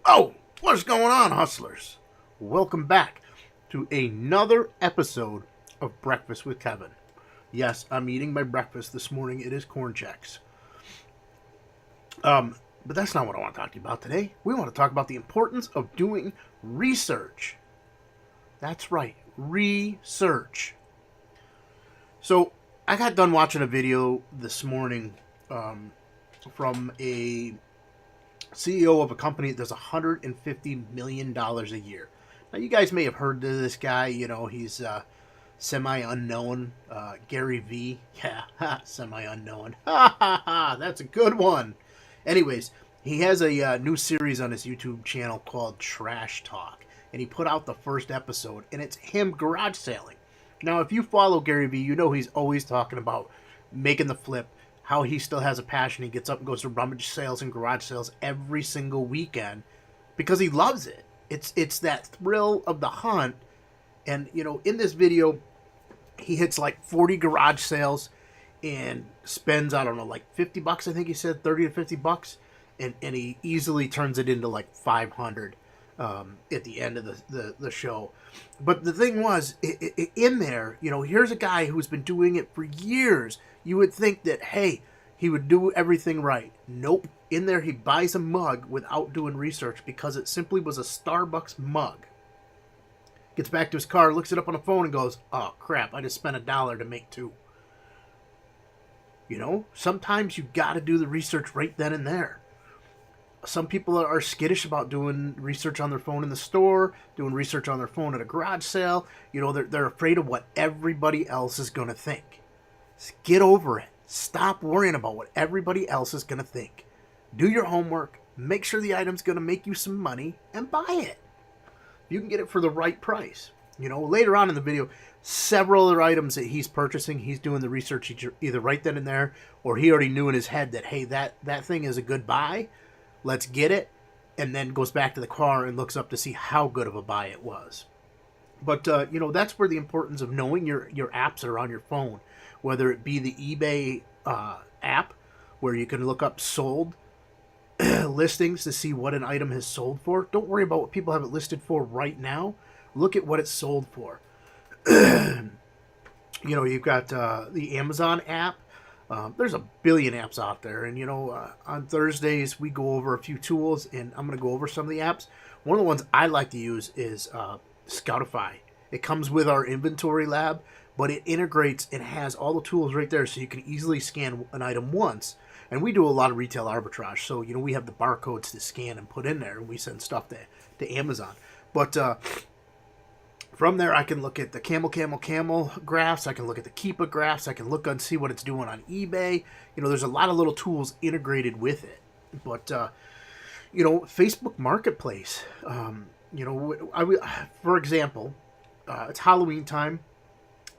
Oh, what's going on, hustlers? Welcome back to another episode of Breakfast with Kevin. Yes, I'm eating my breakfast this morning. It is corn checks. But that's not what I want to talk to you about today. We want to talk about the importance of doing research. That's right, research. So, I got done watching a video this morning from a CEO of a company that does $150 million a year. Now, you guys may have heard of this guy. You know, he's semi-unknown. Gary V. Yeah, semi-unknown. Ha, ha, ha. That's a good one. Anyways, he has a new series on his YouTube channel called Trash Talk. And he put out the first episode, and it's him garage sailing. Now, if you follow Gary V, you know he's always talking about making the flip, how he still has a passion. He gets up and goes to rummage sales and garage sales every single weekend because he loves it. It's that thrill of the hunt. And, you know, in this video, he hits like 40 garage sales and spends, I don't know, like 50 bucks, I think he said, 30 to 50 bucks. And he easily turns it into like 500 at the end of the show. But the thing was, in there, you know, here's a guy who's been doing it for years. You would think that, hey, he would do everything right. Nope. In there, he buys a mug without doing research because it simply was a Starbucks mug. Gets back to his car, looks it up on the phone, and goes, oh, crap, I just spent $1 to make two. You know, sometimes you got to do the research right then and there. Some people are skittish about doing research on their phone in the store, doing research on their phone at a garage sale. You know, they're afraid of what everybody else is going to think. Just get over it. Stop worrying about what everybody else is going to think. Do your homework. Make sure the item's going to make you some money and buy it. You can get it for the right price. You know, later on in the video, several other items that he's purchasing, he's doing the research either right then and there, or he already knew in his head that, hey, that thing is a good buy. Let's get it. And then goes back to the car and looks up to see how good of a buy it was. But, you know, that's where the importance of knowing your apps are on your phone. Whether it be the eBay app, where you can look up sold listings to see what an item has sold for. Don't worry about what people have it listed for right now. Look at what it's sold for. You know, you've got the Amazon app. There's a billion apps out there. And, you know, on Thursdays, we go over a few tools, and I'm going to go over some of the apps. One of the ones I like to use is Scoutify. It comes with our inventory lab, but it integrates and has all the tools right there so you can easily scan an item once. And we do a lot of retail arbitrage. So, you know, we have the barcodes to scan and put in there, and we send stuff to Amazon. But from there, I can look at the camel graphs. I can look at the Keepa graphs. I can look and see what it's doing on eBay. You know, there's a lot of little tools integrated with it. But, you know, Facebook Marketplace. You know, for example, it's Halloween time.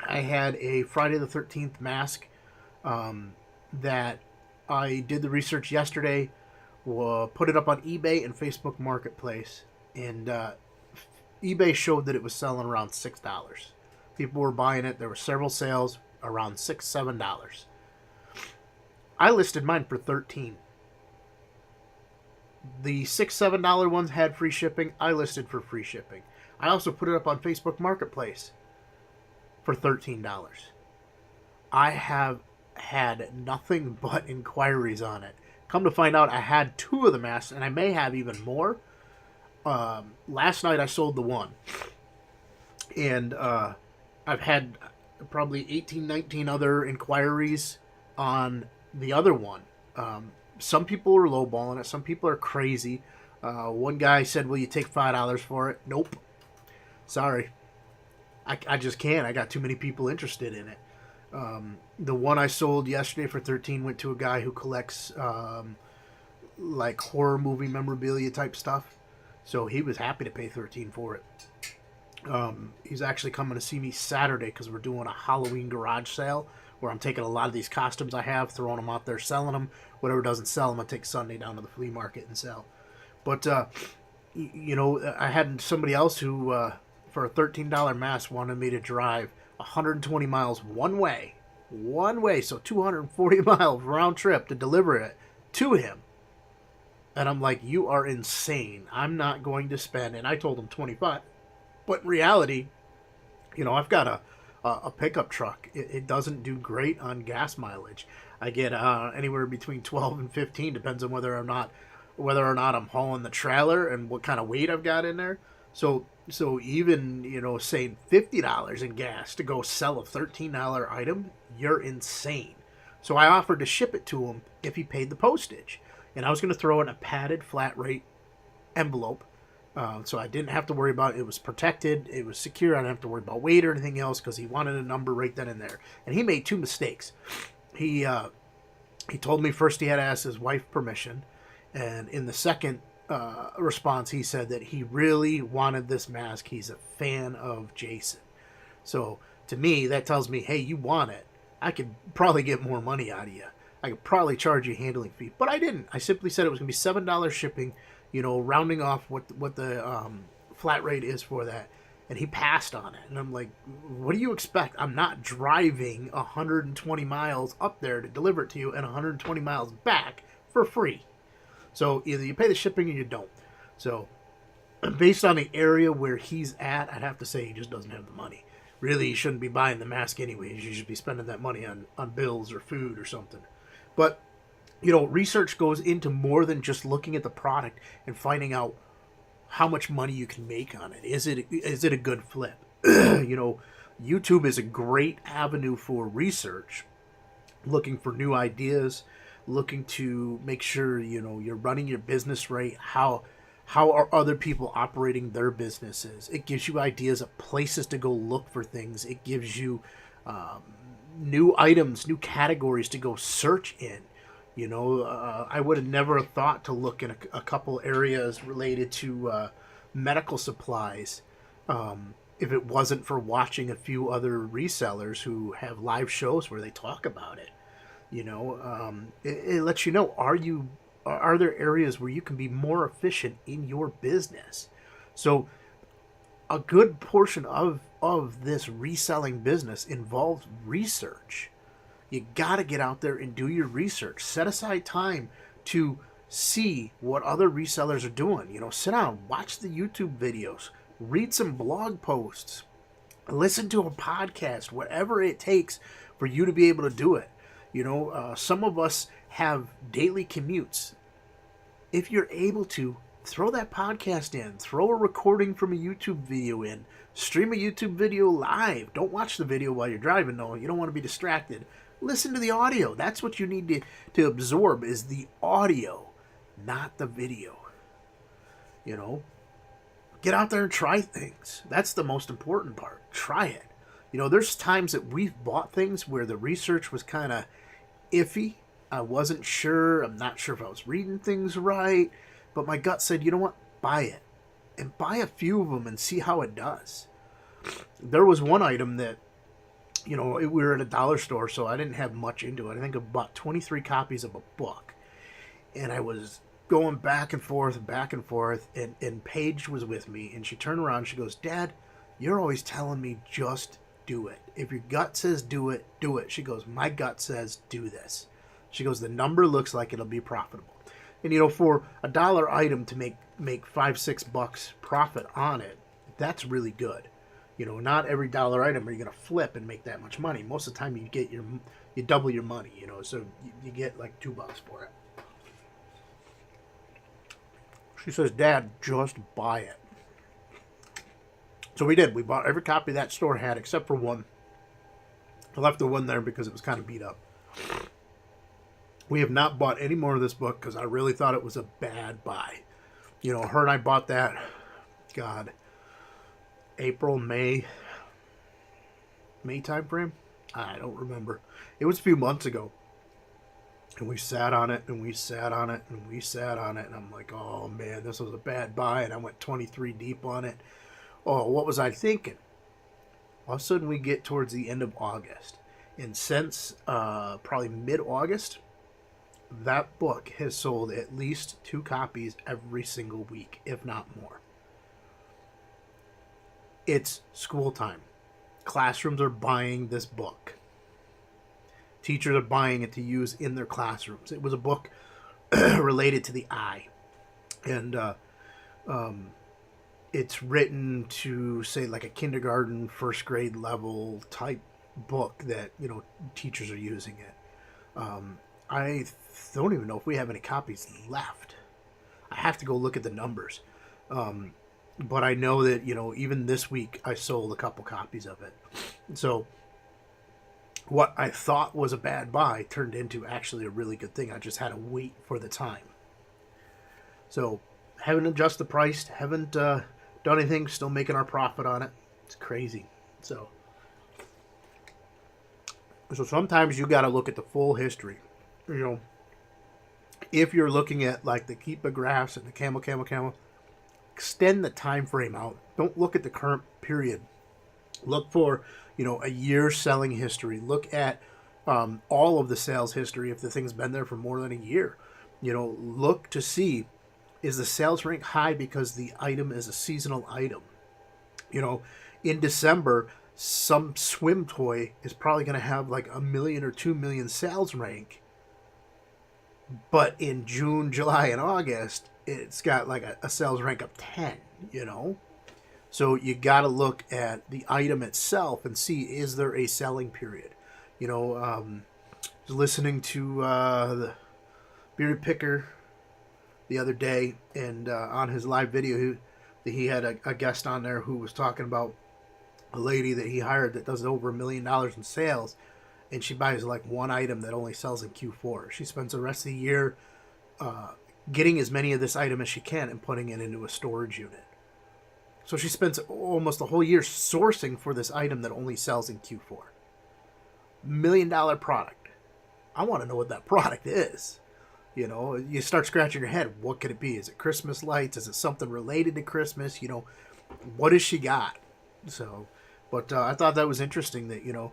I had a Friday the 13th mask that I did the research yesterday, put it up on eBay and Facebook Marketplace, and eBay showed that it was selling around $6. People were buying it. There were several sales around $6, $7. I listed mine for $13. The $6, $7 ones had free shipping. I listed for free shipping. I also put it up on Facebook Marketplace for $13. I have had nothing but inquiries on it. Come to find out, I had 2 of the masks, and I may have even more. Last night I sold the one, and I've had probably 18, 19 other inquiries on the other one. Some people are lowballing it. Some people are crazy. One guy said, will you take $5 for it? Nope. Sorry. I just can't. I got too many people interested in it. The one I sold yesterday for $13 went to a guy who collects like horror movie memorabilia type stuff. So he was happy to pay $13 for it. He's actually coming to see me Saturday because we're doing a Halloween garage sale where I'm taking a lot of these costumes I have, throwing them out there, selling them. Whatever doesn't sell them, I take Sunday down to the flea market and sell. But, you know, I had somebody else who, for a $13 mask, wanted me to drive 120 miles one way, so 240 miles round trip to deliver it to him. And I'm like, you are insane. I'm not going to spend, and I told him 25. But in reality, I've got a pickup truck. It doesn't do great on gas mileage. I get anywhere between 12 and 15, depends on whether or not I'm hauling the trailer and what kind of weight I've got in there. So even saying $50 in gas to go sell a $13 item, you're insane. So I offered to ship it to him if he paid the postage, and I was going to throw in a padded flat rate envelope. So I didn't have to worry about it. It was protected. It was secure. I didn't have to worry about weight or anything else because he wanted a number right then and there. And he made two mistakes. He told me first he had to ask his wife permission. And in the second response, he said that he really wanted this mask. He's a fan of Jason. So to me, that tells me, hey, you want it. I could probably get more money out of you. I could probably charge you a handling fee. But I didn't. I simply said it was going to be $7 shipping, rounding off what the flat rate is for that. And he passed on it. And I'm like, what do you expect? I'm not driving 120 miles up there to deliver it to you and 120 miles back for free. So either you pay the shipping or you don't. So based on the area where he's at, I'd have to say he just doesn't have the money. Really, you shouldn't be buying the mask anyways. You should be spending that money on bills or food or something. But, research goes into more than just looking at the product and finding out how much money you can make on it. Is it a good flip? YouTube is a great avenue for research, looking for new ideas, looking to make sure, you're running your business right. How are other people operating their businesses? It gives you ideas of places to go look for things. It gives you new items, new categories to go search in. I would have never thought to look in a couple areas related to medical supplies if it wasn't for watching a few other resellers who have live shows where they talk about it. It lets you know, are there areas where you can be more efficient in your business? So a good portion of this reselling business involves research. You got to get out there and do your research. Set aside time to see what other resellers are doing. Sit down, watch the YouTube videos, read some blog posts, listen to a podcast, whatever it takes for you to be able to do it. Some of us have daily commutes. If you're able to, throw that podcast in, throw a recording from a YouTube video in, stream a YouTube video live. Don't watch the video while you're driving, though. You don't want to be distracted. Listen to the audio. That's what you need to absorb is the audio, not the video. Get out there and try things. That's the most important part. Try it. There's times that we've bought things where the research was kind of iffy. I wasn't sure. I'm not sure if I was reading things right. But my gut said, you know what? Buy it. And buy a few of them and see how it does. There was one item that, we were at a dollar store, so I didn't have much into it. I think I bought 23 copies of a book. And I was going back and forth, and Paige was with me. And she turned around and she goes, Dad, you're always telling me just do it. If your gut says do it, do it. She goes, my gut says do this. She goes, the number looks like it'll be profitable. And, for a dollar item to make $5-6 profit on it, that's really good. Not every dollar item are you going to flip and make that much money. Most of the time you double your money, so you get like $2 for it. She says, Dad, just buy it. So we did. We bought every copy that store had except for one. I left the one there because it was kind of beat up. We have not bought any more of this book because I really thought it was a bad buy. Her and I bought that, April, May time frame? I don't remember. It was a few months ago. And we sat on it, and we sat on it, and we sat on it. And I'm like, oh, man, this was a bad buy. And I went 23 deep on it. Oh, what was I thinking? All of a sudden, we get towards the end of August. And since probably mid-August, that book has sold at least 2 copies every single week, if not more. It's school time. Classrooms are buying this book. Teachers are buying it to use in their classrooms. It was a book related to the eye. And it's written to, say, like a kindergarten, first grade level type book that, teachers are using it. I don't even know if we have any copies left. I have to go look at the numbers. But I know that, even this week I sold a couple copies of it. So what I thought was a bad buy turned into actually a really good thing. I just had to wait for the time. So haven't adjusted the price, haven't done anything, still making our profit on it. It's crazy. So sometimes you got to look at the full history. If you're looking at like the Keepa graphs and the camel, extend the time frame out. Don't look at the current period. Look for, a year's selling history. Look at all of the sales history if the thing's been there for more than a year. Look to see, is the sales rank high because the item is a seasonal item? In December, some swim toy is probably going to have like 1 million or 2 million sales rank. But in June, July, and August, it's got like a sales rank of 10, So you got to look at the item itself and see, is there a selling period? Listening to the Bearded Picker the other day, and on his live video, he had a guest on there who was talking about a lady that he hired that does over $1 million in sales, and she buys like one item that only sells in Q4. She spends the rest of the year getting as many of this item as she can and putting it into a storage unit. So she spends almost a whole year sourcing for this item that only sells in Q4. $1 million product. I want to know what that product is. You start scratching your head. What could it be? Is it Christmas lights? Is it something related to Christmas? What has she got? So, but I thought that was interesting that,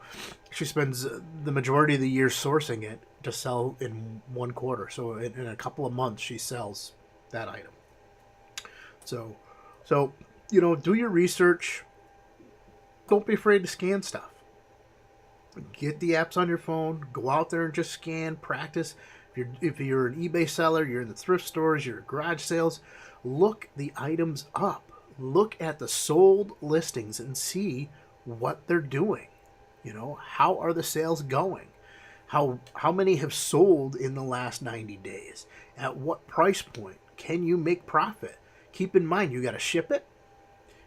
she spends the majority of the year sourcing it to sell in one quarter. So in a couple of months, she sells that item. So, do your research. Don't be afraid to scan stuff. Get the apps on your phone. Go out there and just scan, practice. If you're an eBay seller, you're in the thrift stores, you're at garage sales, look the items up. Look at the sold listings and see what they're doing. How are the sales going? How many have sold in the last 90 days? At what price point? Can you make profit? Keep in mind, you got to ship it.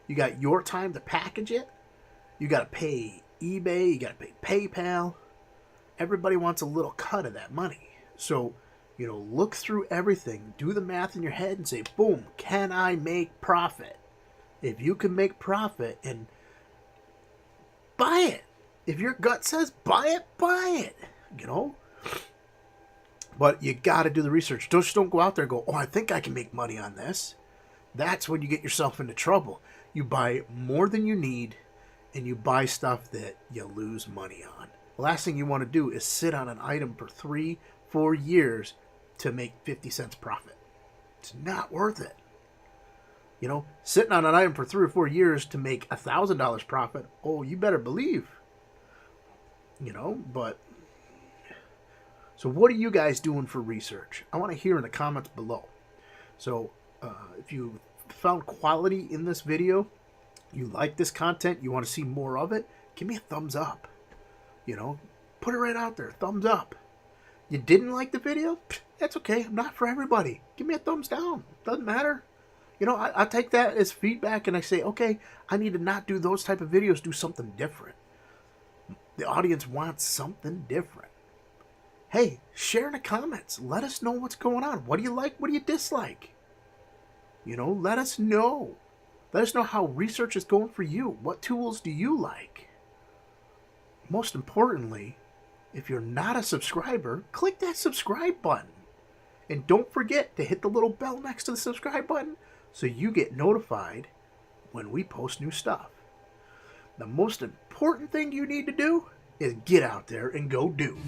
You got your time to package it. You got to pay eBay. You got to pay PayPal. Everybody wants a little cut of that money. So, look through everything. Do the math in your head and say, boom, can I make profit? If you can make profit, and buy it. If your gut says buy it, buy it. But you got to do the research. Just don't go out there and go, oh, I think I can make money on this. That's when you get yourself into trouble. You buy more than you need, and you buy stuff that you lose money on. The last thing you want to do is sit on an item for 3-4 years to make 50 cents profit. It's not worth it. Sitting on an item for 3 or 4 years to make $1,000 profit, oh, you better believe. But so what are you guys doing for research? I want to hear in the comments below. So if you found quality in this video, you like this content, you want to see more of it, give me a thumbs up. Put it right out there, thumbs up. You didn't like the video? That's okay, not for everybody. Give me a thumbs down, doesn't matter. I take that as feedback and I say, okay, I need to not do those type of videos, do something different. The audience wants something different. Hey, share in the comments. Let us know what's going on. What do you like? What do you dislike? Let us know. Let us know how research is going for you. What tools do you like? Most importantly, if you're not a subscriber, click that subscribe button. And don't forget to hit the little bell next to the subscribe button so you get notified when we post new stuff. The most important thing you need to do is get out there and go do.